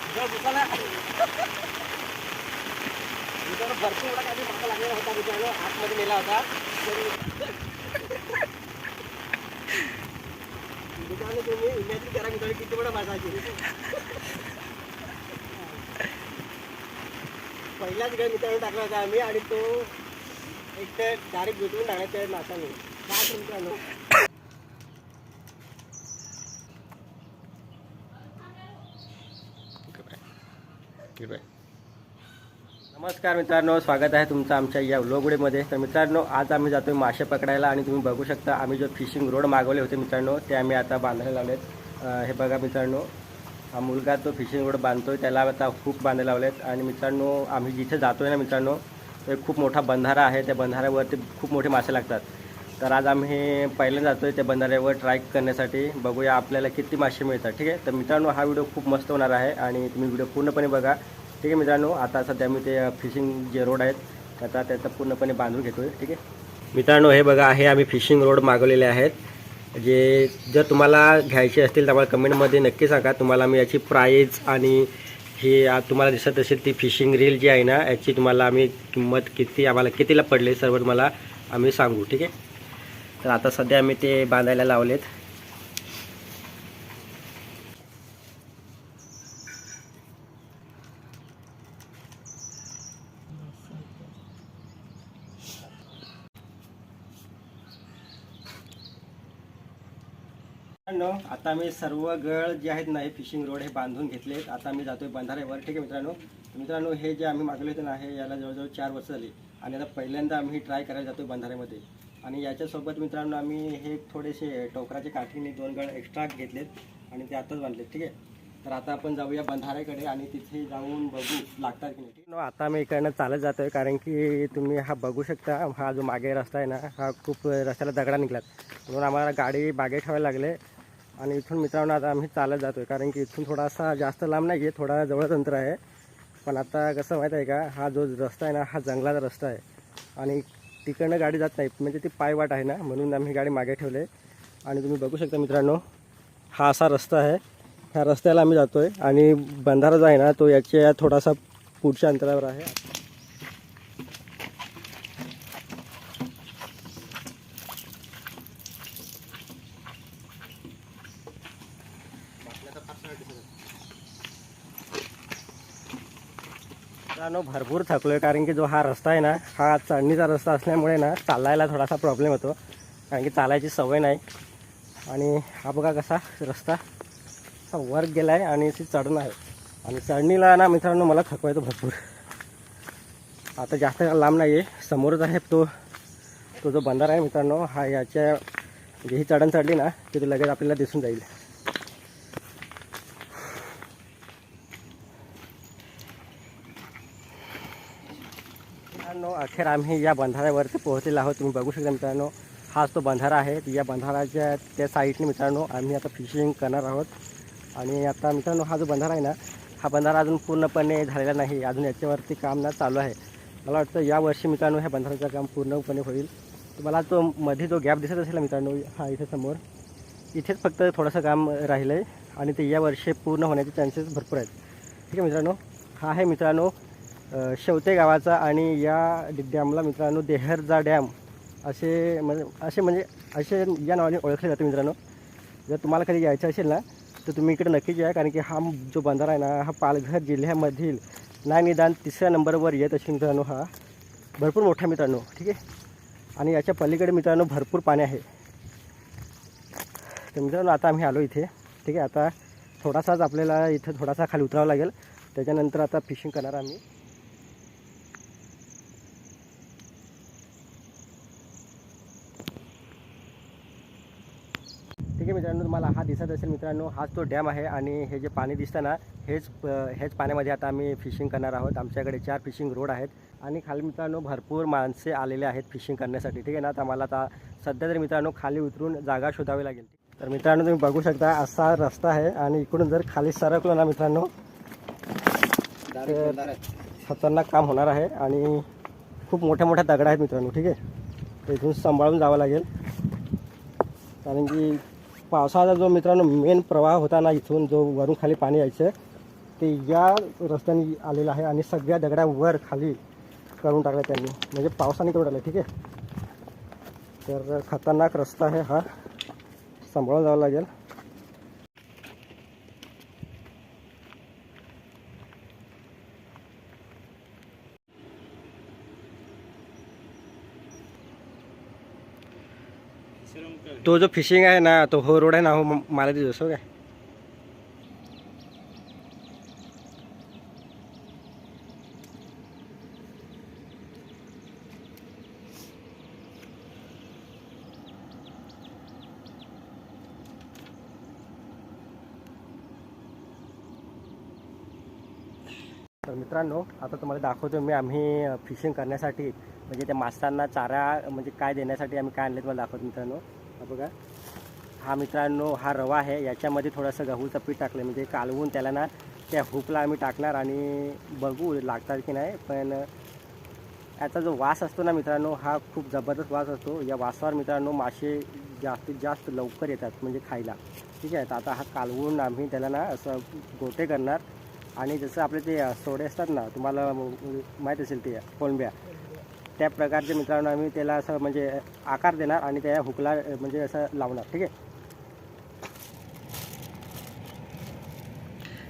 भरपूर एवढा काही मासा लागलेला होता मित्रांनो, आतमध्ये नेला होता मित्रांनो. तुम्ही इमॅजिन करा मित्रांनो किती मोठा मासा आहे. पहिलाच गळ मित्रांनो टाकला होता आम्ही आणि तो एक तर डायरेक्ट गुंतवून टाकायचा मासाने. काय मित्रांनो नमस्कार मित्रांनो, स्वागत आहे तुमचं आमच्या या व्लॉगमध्ये. तर मित्रांनो आज आम्ही जातोय मासे पकडायला आणि तुम्ही बघू शकता आम्ही जो फिशिंग रोड मागवले होते मित्रांनो ते आम्ही आता बांधायला लावलेत. हे बघा मित्रांनो, हा मुलगा तो फिशिंग रोड बांधतोय, त्याला आता हुक बांधायला लावलेत. आणि मित्रांनो आम्ही जिथे जातोय ना मित्रांनो ते खूप मोठा बंधारा आहे, त्या बंधाऱ्यावरती खूप मोठे मासे लागतात. तर आज आम्ही पहिल्यांदा जातोय त्या बंधाऱ्यावर ट्राय करण्यासाठी, बघूया आपल्याला किती मासे मिळतात. ठीक आहे, तर मित्रांनो हा व्हिडिओ खूप मस्त होणार आहे आणि तुम्ही व्हिडिओ पूर्णपणे बघा. ठीक आहे मित्रांनो, आता सध्या मी ते फिशिंग जे रोड आहेत त्याचा पूर्णपणे बांधून घेतोय. ठीक आहे मित्रांनो, हे बघा हे आम्ही फिशिंग रोड मागवलेले आहेत. जे जर तुम्हाला घ्यायचे असतील तर मला कमेंटमध्ये नक्की सांगा. तुम्हाला मी याची प्राईज आणि ही तुम्हाला दिसत असेल ती फिशिंग रील जी आहे ना याची तुम्हाला आम्ही किंमत किती आम्हाला कितीला पडले सर्व तुम्हाला आम्ही सांगू. ठीक आहे, तर आता सध्या आम्ही ते बांधायला लावलेत. आता आम्ही सर्व गळ जे आहेत ना हे फिशिंग रोड हे बांधून घेतलेत. आता आम्ही जातोय बंधाऱ्यावर. ठीक आहे मित्रांनो, हे जे आम्ही मागवले होते ना हे याला जवळजवळ 4 वर्ष झाली आणि आता पहिल्यांदा आम्ही ट्राय करायला जातोय बंधाऱ्यामध्ये. आणि याच्यासोबत मित्रांनो आम्ही हे थोडेसे टोकराचे काठीने 2 गळ एक्स्ट्रा घेतलेत आणि ते आताच बांधलेत. ठीक आहे, तर आता आपण जाऊया बंधाऱ्याकडे आणि तिथे जाऊन बघू लागतात की नाही. ठीक आहे, आता आम्ही इकडनं चालत जातोय कारण की तुम्ही हा बघू शकता, हा जो मागे रस्ता आहे ना हा खूप रस्त्याला दगडा निघलात, म्हणून आम्हाला गाडी मागे ठेवायला लागले. आणि इथून मित्रांनो आता आम्ही चालत जातोय कारण की इथून थोडासा जास्त लांब नाही आहे, थोडा जवळच अंतर आहे. पण आता कसं माहीत आहे का, हा जो रस्ता आहे ना हा जंगलाचा रस्ता आहे आणि तिकडनं गाडी जात नाही, म्हणजे ती पायवाट आहे ना, म्हणून आम्ही गाडी मागे ठेवले. आणि तुम्ही बघू शकता मित्रांनो हा असा रस्ता आहे, ह्या रस्त्याला आम्ही जातोय आणि बंधारा जो आहे ना तो याच्या थोडासा पुढच्या अंतरावर आहे. मित्रांनो भरपूर थकलोय कारण की जो हा रस्ता आहे ना हा चढणीचा रस्ता असल्यामुळे ना चालायला थोडासा प्रॉब्लेम होतो, कारण की चालायची सवय नाही. आणि हा बघा कसा रस्ता वर गेला आहे आणि ती चढणं आहे आणि चढणीला ना मित्रांनो मला थकवायचं भरपूर. आता जास्त लांब नाही आहे, समोरच आहे तो जो बंधारा आहे मित्रांनो, हा याच्या म्हणजे ही चढण चढली ना की लगेच आपल्याला दिसून जाईल. मित्रांनो अखेर आम्ही या बंधाऱ्यावरती पोहोचलेलो आहोत. तुम्ही बघू शकता मित्रांनो हाच तो बंधारा आहे. या बंधाराच्या त्या साईडने मित्रांनो आम्ही आता फिशिंग करणार आहोत. आणि आता मित्रांनो हा जो बंधारा आहे ना हा बंधारा अजून पूर्णपणे झालेला नाही, अजून याच्यावरती काम ना चालू आहे. मला वाटतं यावर्षी मित्रांनो ह्या बंधाराचं काम पूर्णपणे होईल. तुम्हाला तो मध्ये जो गॅप दिसत असेल मित्रांनो हा इथे समोर, इथेच फक्त थोडंसं काम राहिलं आहे आणि ते या वर्षी पूर्ण होण्याचे चान्सेस भरपूर आहेत. ठीक आहे मित्रांनो, हा आहे मित्रांनो शेवते गावाचा आणि या डॅमला मित्रांनो देहरजा डॅम असे या नावाने ओळखले जाते. मित्रांनो जर तुम्हाला कधी यायचं असेल ना तर तुम्ही इकडे नक्कीच या, कारण की हा जो बंधारा आहे ना हा पालघर जिल्ह्यामधील नाही निदान 3ऱ्या नंबरवर येत असेल मित्रांनो. हा भरपूर मोठा मित्रांनो. ठीक आहे, आणि याच्या पलीकडे मित्रांनो भरपूर पाणी आहे. तर मित्रांनो आता आम्ही आलो इथे. ठीक आहे, आता थोडासाच आपल्याला इथं थोडासा खाली उतरावं लागेल, त्याच्यानंतर आता फिशिंग करणार आम्ही. ठीक आहे मित्रांनो, तुम्हाला हा दिसत असेल मित्रांनो हाच तो डॅम आहे आणि हे जे पाणी दिसतं ना हेच पाण्यामध्ये आता आम्ही फिशिंग करणार आहोत. आमच्याकडे 4 फिशिंग रोड आहेत आणि खाली मित्रांनो भरपूर माणसे आलेले आहेत फिशिंग करण्यासाठी. ठीक आहे ना, तर आम्हाला आता सध्या तरी मित्रांनो खाली उतरून जागा शोधावी लागेल. तर मित्रांनो तुम्ही बघू शकता असा रस्ता आहे आणि इकडून जर खाली सरकलो ना मित्रांनो तर खतरनाक काम होणार आहे आणि खूप मोठ्या मोठ्या दगडा आहेत मित्रांनो. ठीक आहे, तर इथून सांभाळून जावं लागेल कारण की पावसाचा जो मित्रांनो मेन प्रवाह होता ना इथून जो वरून खाली पाणी यायचं ते या रस्त्याने आलेलं आहे आणि सगळ्या दगडावर खाली करून टाकलं त्यांनी, म्हणजे पावसाने तेवढं आलं. ठीक आहे, तर खतरनाक रस्ता आहे हा, सांभाळून जावं लागेल. तो जो फिशिंग आहे ना, तो हो रोड आहे ना, हो मला दिसतो काय. तर मित्रांनो, आता तुम्हाला दाखवतो मी आम्ही फिशिंग करण्यासाठी म्हणजे त्या माशांना चारा म्हणजे काय देण्यासाठी आम्ही काय आणले तुम्हाला दाखवतो मित्रांनो. हा बघा, हा मित्रांनो हा रवा आहे, याच्यामध्ये थोडंसं गहूचं पीठ टाकलं म्हणजे कालवून त्याला ना त्या हुकला आम्ही टाकणार आणि बघू लागतात की नाही. पण याचा जो वास असतो ना मित्रांनो, हा खूप जबरदस्त वास असतो. या वासावर मित्रांनो मासे जास्तीत जास्त लवकर येतात म्हणजे खायला. ठीक आहे, तर आता हा कालवून आम्ही त्याला ना असं गोटे करणार आणि जसं आपले ते सोडे असतात ना, तुम्हाला माहीत असेल ते कोळंब्या, त्या प्रकारचे मित्रांनो आम्ही त्याला असं म्हणजे आकार देणार आणि त्या हुकला म्हणजे असं लावणार. ठीक आहे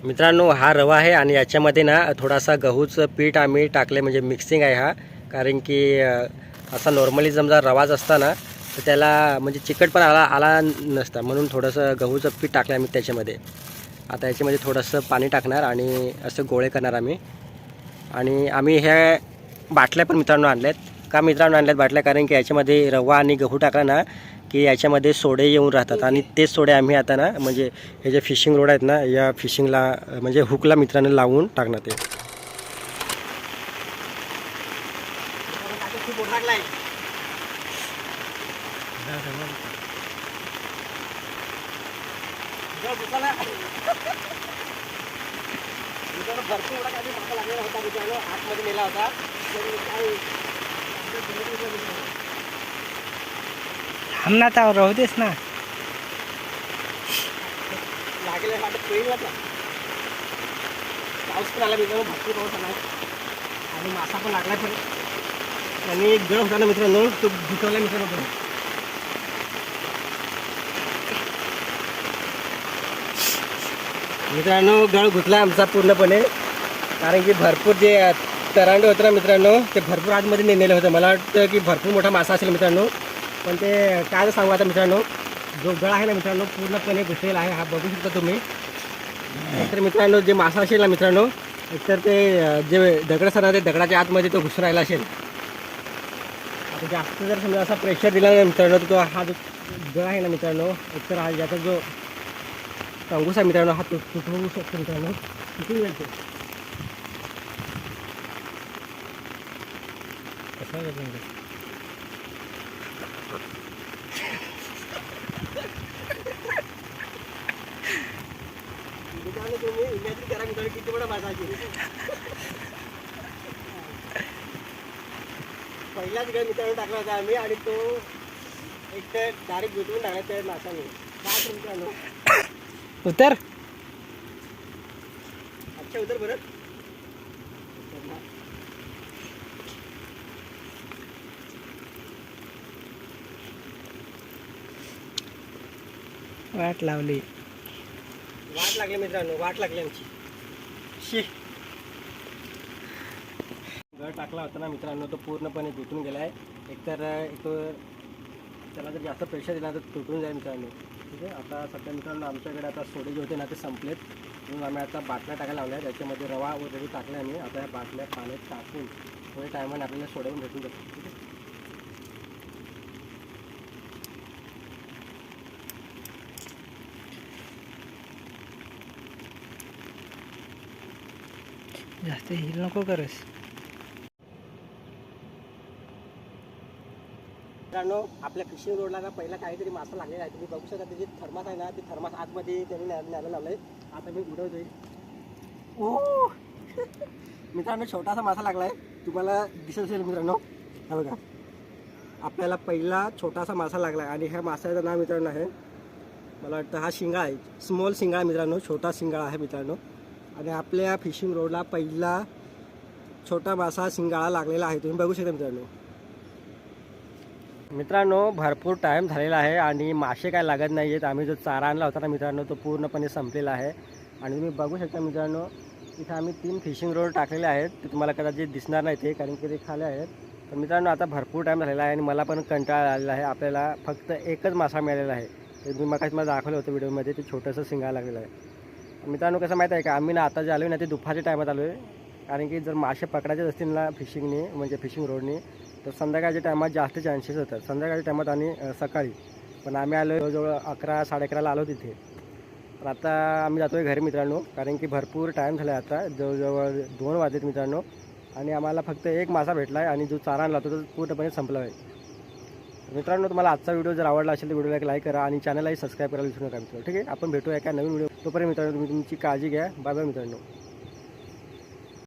मित्रांनो, हा रवा आहे आणि याच्यामध्ये ना थोडासा गहूचं पीठ आम्ही टाकले म्हणजे मिक्सिंग आहे हा. कारण की असा नॉर्मली समजा रवाच असता ना तर त्याला म्हणजे चिकट पण आला नसता, म्हणून थोडंसं गहूचं पीठ टाकलं आम्ही त्याच्यामध्ये. आता याच्यामध्ये थोडंसं पाणी टाकणार आणि असं गोळे करणार आम्ही. आणि आम्ही ह्या बाटल्या पण मित्रांनो आणल्यात. का मित्रांनो आणल्यात बाटल्या, कारण की याच्यामध्ये रवा आणि गहू टाकला ना की याच्यामध्ये सोडे येऊन राहतात आणि तेच सोडे आम्ही आता ना म्हणजे हे जे फिशिंग रोड आहेत ना, या फिशिंगला म्हणजे हुकला मित्रांनो लावून टाकणार ते. भरपूर मोठा काही मासा लागलेला होता मित्रांनो, आतमध्ये नेला होता. हमना तर राहू देस ना, लागेल वाटत पेळला ना. पाऊस पण आला मित्रांनो, भरपूर पाऊस आला आणि मासा पण लागला. पण आणि एक गळ होता ना मित्रांनो, तो घुटवला मित्रांनो. पण मित्रांनो गळ घुटला आमचा पूर्णपणे, कारण की भरपूर जे तरांडे होते ना मित्रांनो ते भरपूर आतमध्ये नेलेलं होतं. मला वाटतं की भरपूर मोठा मासा असेल मित्रांनो, पण ते काय सांगू आता मित्रांनो, जो गळ आहे ना मित्रांनो पूर्णपणे घुसलेला आहे. हा बघू शकता तुम्ही. तर मित्रांनो जे मासा असेल ना मित्रांनो, एकतर ते जे दगड असतात ना ते दगडाच्या आतमध्ये तो घुसून राहिला असेल. आता जास्त जर समजा असा प्रेशर दिला ना मित्रांनो तर तो हा जो गळ आहे ना मित्रांनो, एकतर हा याचा जो अंगूस आहे मित्रांनो हा तुटवू शकतो मित्रांनो, तुटून जायचं. मित्रांनो तुम्ही इमॅजिन करा मित्रांनो किती मोठा मासा असेल. पहिलाच गळ मित्रांनो टाकला होता आम्ही आणि तो एक तर डायरेक्ट गुंतवून टाकला त्या मासाने. काय मित्रांनो, उतर अच्छा उतर बरं. वाट लावली. वाट लागली मित्रांनो, वाट लागली आमची. शी गळ टाकला होता ना मित्रांनो तो पूर्णपणे तुटून गेला आहे. एकतर तो त्याला जर जास्त प्रेशर दिला तर तुटून जाईल मित्रांनो. ठीक आहे, आता सध्या मित्रांनो आमच्याकडे आता सोडे जे होते ना ते संपलेत, म्हणून आम्ही आता बाटल्या टाकायला लावल्या. त्याच्यामध्ये रवा वगैरे टाकले आम्ही. आता या बाटल्या पाण्यात टाकून थोड्या टायमाने आपल्याला सोडे पण भेटून जातात. ठीक आहे, जास्त हिल नको करस. मित्रांनो आपल्या फिशिंग रोडला ना पहिला काहीतरी मासा लागलेला आहे. तुम्ही बघू शकता त्याची थर्मास आहे ना, ते थर्मास आतमध्ये त्यांनी न्यायला लावलंय. आता मी उडवतोय. ओ मित्रांनो छोटासा मासा लागलाय, तुम्हाला दिसत असेल मित्रांनो. हा बघा, आपल्याला पहिला छोटासा मासा लागला आणि ह्या माशाचं नाव मित्रांनो आहे, मला वाटतं हा शिंगाळा आहे, स्मॉल शिंगाळा मित्रांनो, छोटा शिंगाळा आहे मित्रांनो. आणि आपल्या फिशिंग रोडला पहिला छोटा मासा शिंगाळा लागलेला आहे, तुम्ही बघू शकता मित्रांनो भरपूर टाईम झालेला आहे आणि मासे काय लागत नाही आहेत. आम्ही जो चारा आणला होता ना मित्रांनो तो पूर्णपणे संपलेला आहे आणि तुम्ही बघू शकता मित्रांनो इथे आम्ही 3 फिशिंग रोड टाकलेले आहेत. ते तुम्हाला कदाचित दिसणार नाही ते कारण की ते खाली आहेत. तर मित्रांनो आता भरपूर टाईम झालेला आहे आणि मला पण कंटाळा आलेला आहे. आपल्याला फक्त एकच मासा मिळालेला आहे. ते मी मगाशी तुम्हाला दाखवलं होतं व्हिडिओमध्ये, ते छोटंसं शिंगाळा लागलेलं आहे. मित्रांनो कसं माहीत आहे का, आम्ही ना आता जे आलो ना ते दुपारच्या टायमात आलो आहे. कारण की जर मासे पकडायचे असतील ना फिशिंगने म्हणजे फिशिंग रोडने तर संध्याकाळच्या टायमात जास्त चान्सेस होतात, संध्याकाळच्या टायमात आणि सकाळी. पण आम्ही आलो जवळजवळ 11 साडे11ला आलो तिथे. पण आता आम्ही जातो आहे घरी मित्रांनो कारण की भरपूर टाईम झाला आहे. आता जवळजवळ 2 वाजलेत मित्रांनो आणि आम्हाला फक्त एक मासा भेटला आहे आणि जो चारा आणला होता तो पूर्णपणे संपला आहे. मित्रांनो तुम्हाला आजचा व्हिडिओ जर आवडला असेल तर व्हिडिओला एक लाईक करा आणि चॅनललाही सबस्क्राईब करायला विसरू नका मित्रांनो. ठीक आहे, आपण भेटूया एका नवीन व्हिडिओ. तोपर्यंत मित्रांनो तुम्ही तुमची काळजी घ्या. बाय बाय मित्रांनो.